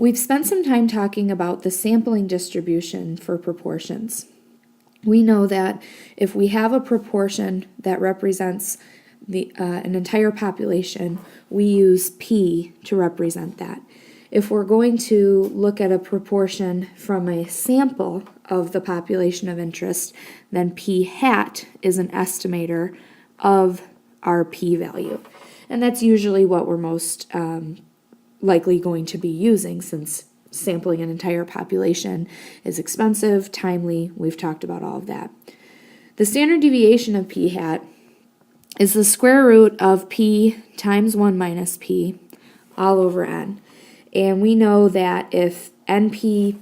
We've spent some time talking about the sampling distribution for proportions. We know that if we have a proportion that represents an entire population, we use P to represent that. If we're going to look at a proportion from a sample of the population of interest, then P hat is an estimator of our P value. And that's usually what we're most likely going to be using, since sampling an entire population is expensive, timely. We've talked about all of that. The standard deviation of P hat is the square root of P times 1 minus P all over N. And we know that if NP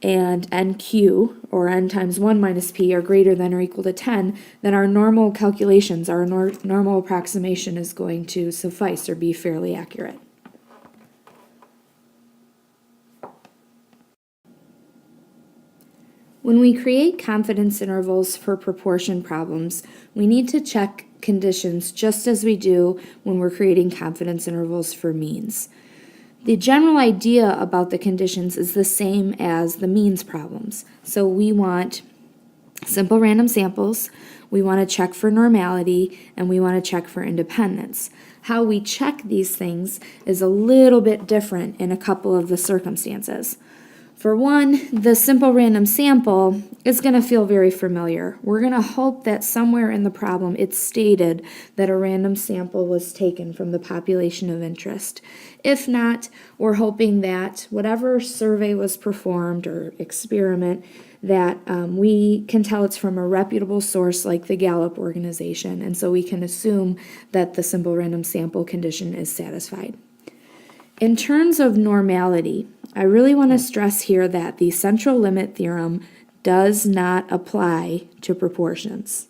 and NQ, or N times 1 minus P, are greater than or equal to 10, then our normal calculations, our normal approximation is going to suffice or be fairly accurate. When we create confidence intervals for proportion problems, we need to check conditions just as we do when we're creating confidence intervals for means. The general idea about the conditions is the same as the means problems. So we want simple random samples, we want to check for normality, and we want to check for independence. How we check these things is a little bit different in a couple of the circumstances. For one, the simple random sample is going to feel very familiar. We're going to hope that somewhere in the problem it's stated that a random sample was taken from the population of interest. If not, we're hoping that whatever survey was performed or experiment, that we can tell it's from a reputable source like the Gallup organization, and so we can assume that the simple random sample condition is satisfied. In terms of normality, I really want to stress here that the central limit theorem does not apply to proportions.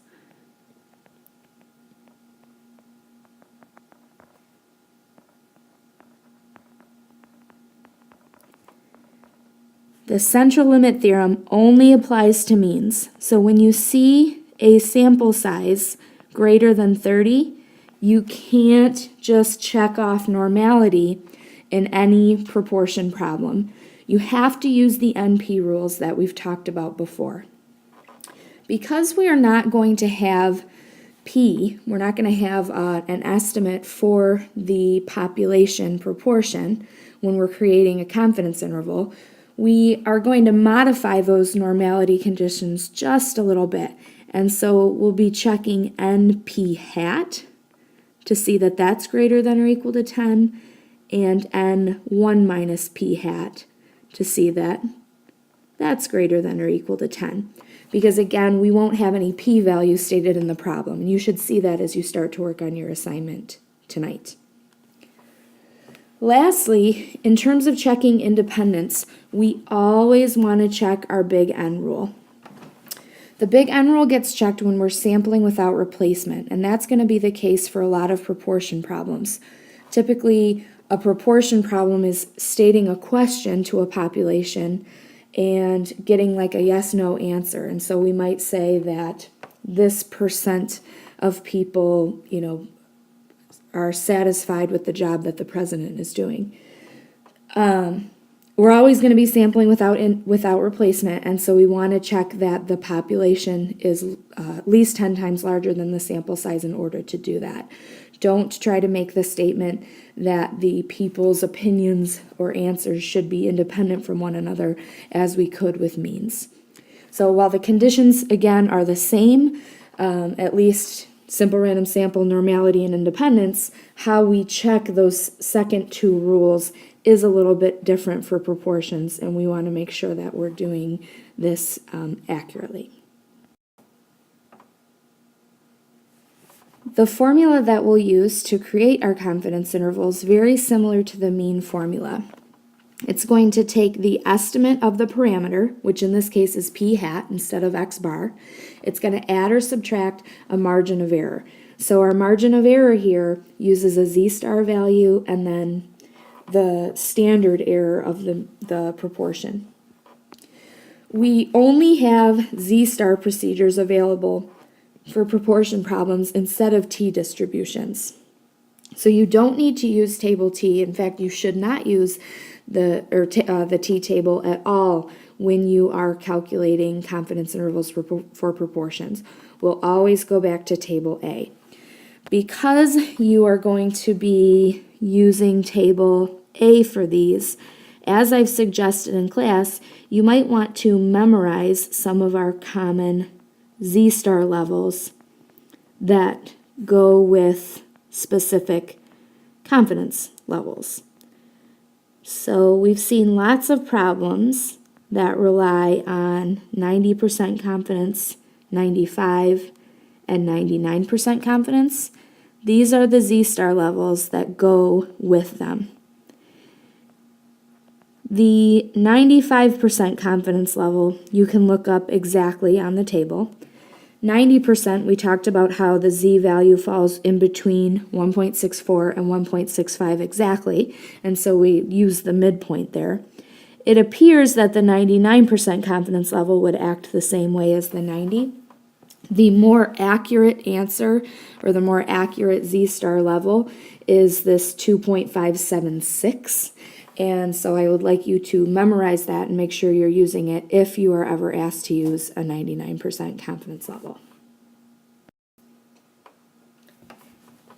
The central limit theorem only applies to means. So when you see a sample size greater than 30, you can't just check off normality in any proportion problem. You have to use the NP rules that we've talked about before. Because we are not going to have P, we're not going to have an estimate for the population proportion when we're creating a confidence interval, we are going to modify those normality conditions just a little bit. And so we'll be checking NP hat to see that that's greater than or equal to 10, and N1 minus P hat to see that that's greater than or equal to 10. Because again, we won't have any P value stated in the problem. And you should see that as you start to work on your assignment tonight. Lastly, in terms of checking independence, we always want to check our big N rule. The big N rule gets checked when we're sampling without replacement, and that's going to be the case for a lot of proportion problems. Typically, a proportion problem is stating a question to a population and getting like a yes-no answer. And so we might say that this percent of people, are satisfied with the job that the president is doing. We're always going to be sampling without replacement, and so we want to check that the population is at least 10 times larger than the sample size in order to do that. Don't try to make the statement that the people's opinions or answers should be independent from one another as we could with means. So while the conditions, again, are the same, at least simple random sample, normality, and independence, how we check those second two rules is a little bit different for proportions, and we want to make sure that we're doing this accurately. The formula that we'll use to create our confidence interval is very similar to the mean formula. It's going to take the estimate of the parameter, which in this case is P hat instead of X bar. It's going to add or subtract a margin of error. So our margin of error here uses a Z star value and then the standard error of the proportion. We only have Z star procedures available for proportion problems instead of T distributions. So you don't need to use table T. In fact, you should not use the t-table at all when you are calculating confidence intervals for proportions. We'll always go back to table A. Because you are going to be using table A for these, as I've suggested in class, you might want to memorize some of our common Z-star levels that go with specific confidence levels. So we've seen lots of problems that rely on 90% confidence, 95, and 99% confidence. These are the Z-star levels that go with them. The 95% confidence level you can look up exactly on the table. 90%, we talked about how the Z value falls in between 1.64 and 1.65 exactly, and so we use the midpoint there. It appears that the 99% confidence level would act the same way as the 90. The more accurate answer, or the more accurate Z-star level, is this 2.576. And so I would like you to memorize that and make sure you're using it if you are ever asked to use a 99% confidence level.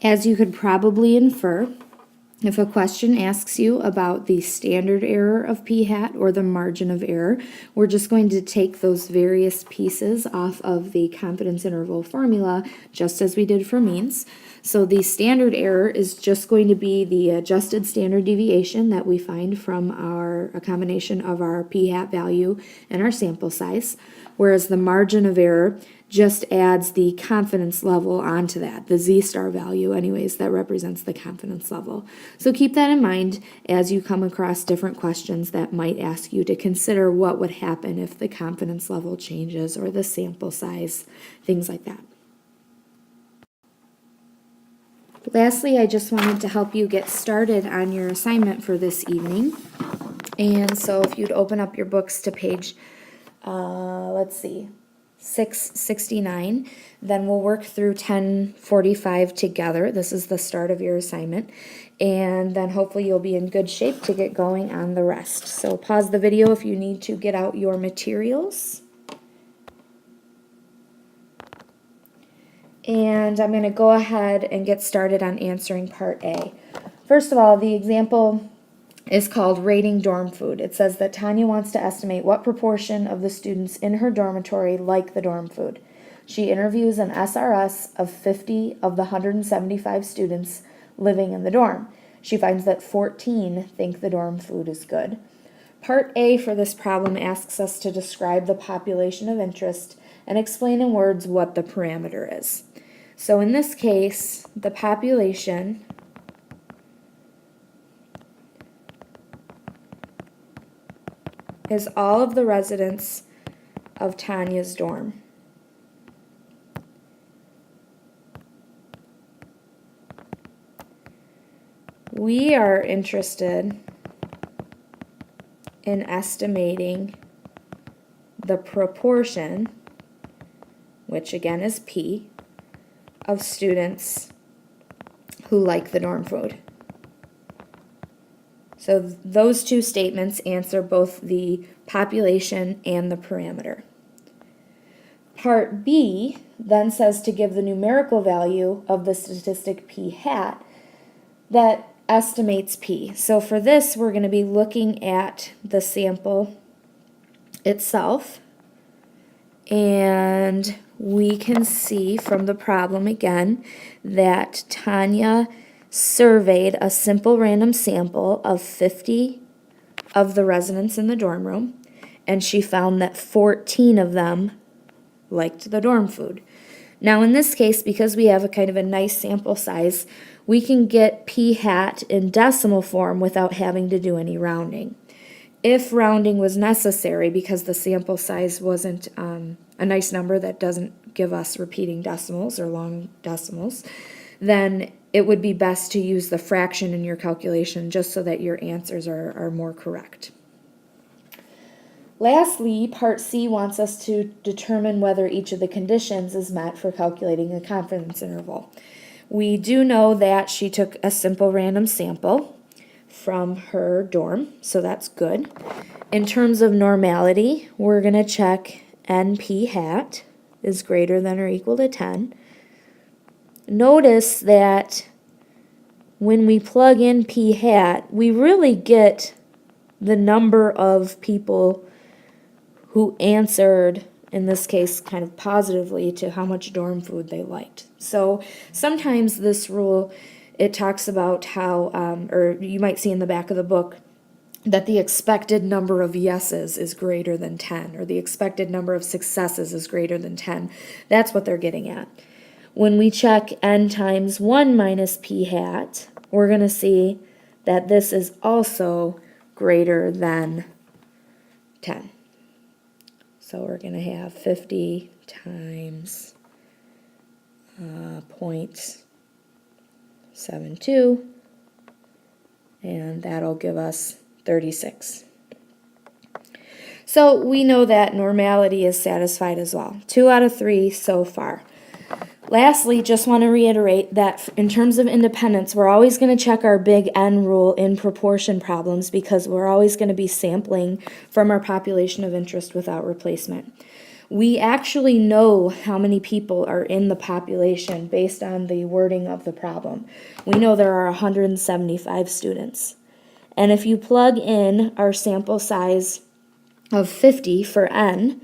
As you could probably infer, if a question asks you about the standard error of p-hat or the margin of error, we're just going to take those various pieces off of the confidence interval formula, just as we did for means. So the standard error is just going to be the adjusted standard deviation that we find from a combination of our p-hat value and our sample size, whereas the margin of error just adds the confidence level onto that, the Z-star value anyways, that represents the confidence level. So keep that in mind as you come across different questions that might ask you to consider what would happen if the confidence level changes or the sample size, things like that. Lastly, I just wanted to help you get started on your assignment for this evening. And so if you'd open up your books to page, 669, then we'll work through 1045 together. This is the start of your assignment, and then hopefully you'll be in good shape to get going on the rest. So pause the video if you need to get out your materials. And I'm going to go ahead and get started on answering part A. First of all, the example is called Rating Dorm Food. It says that Tanya wants to estimate what proportion of the students in her dormitory like the dorm food. She interviews an SRS of 50 of the 175 students living in the dorm. She finds that 14 think the dorm food is good. Part A for this problem asks us to describe the population of interest and explain in words what the parameter is. So in this case, the population is all of the residents of Tanya's dorm. We are interested in estimating the proportion, which again is P, of students who like the dorm food. So those two statements answer both the population and the parameter. Part B then says to give the numerical value of the statistic p-hat that estimates P. So for this, we're going to be looking at the sample itself, and we can see from the problem again that Tanya surveyed a simple random sample of 50 of the residents in the dorm room, and she found that 14 of them liked the dorm food. Now in this case, because we have a kind of a nice sample size, we can get p-hat in decimal form without having to do any rounding. If rounding was necessary, because the sample size wasn't a nice number that doesn't give us repeating decimals or long decimals, then it would be best to use the fraction in your calculation just so that your answers are more correct. Lastly, Part C wants us to determine whether each of the conditions is met for calculating a confidence interval. We do know that she took a simple random sample. from her dorm, so that's good. In terms of normality, we're going to check NP hat is greater than or equal to 10. Notice that when we plug in P hat, we really get the number of people who answered, in this case, kind of positively to how much dorm food they liked. So sometimes this rule, it talks about how, or you might see in the back of the book, that the expected number of yeses is greater than 10, or the expected number of successes is greater than 10. That's what they're getting at. When we check n times 1 minus p hat, we're going to see that this is also greater than 10. So we're going to have 50 times 0.72, and that'll give us 36. So we know that normality is satisfied as well. 2 out of 3 so far. Lastly, just want to reiterate that in terms of independence, we're always going to check our big N rule in proportion problems because we're always going to be sampling from our population of interest without replacement. We actually know how many people are in the population based on the wording of the problem. We know there are 175 students. And if you plug in our sample size of 50 for N,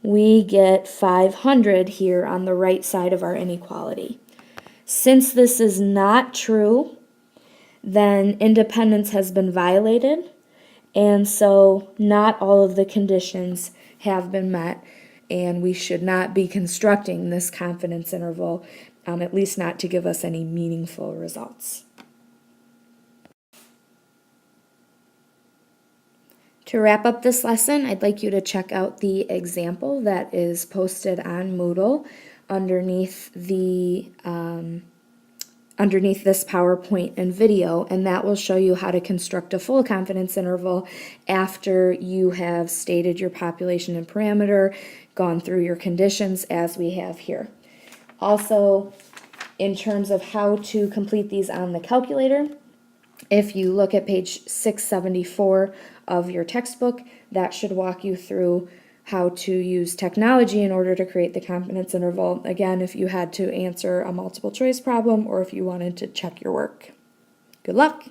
we get 500 here on the right side of our inequality. Since this is not true, then independence has been violated, and so not all of the conditions have been met, and we should not be constructing this confidence interval, at least not to give us any meaningful results. To wrap up this lesson, I'd like you to check out the example that is posted on Moodle underneath the underneath this PowerPoint and video, and that will show you how to construct a full confidence interval after you have stated your population and parameter, gone through your conditions as we have here. Also, in terms of how to complete these on the calculator, if you look at page 674 of your textbook, that should walk you through how to use technology in order to create the confidence interval. Again, if you had to answer a multiple choice problem or if you wanted to check your work. Good luck!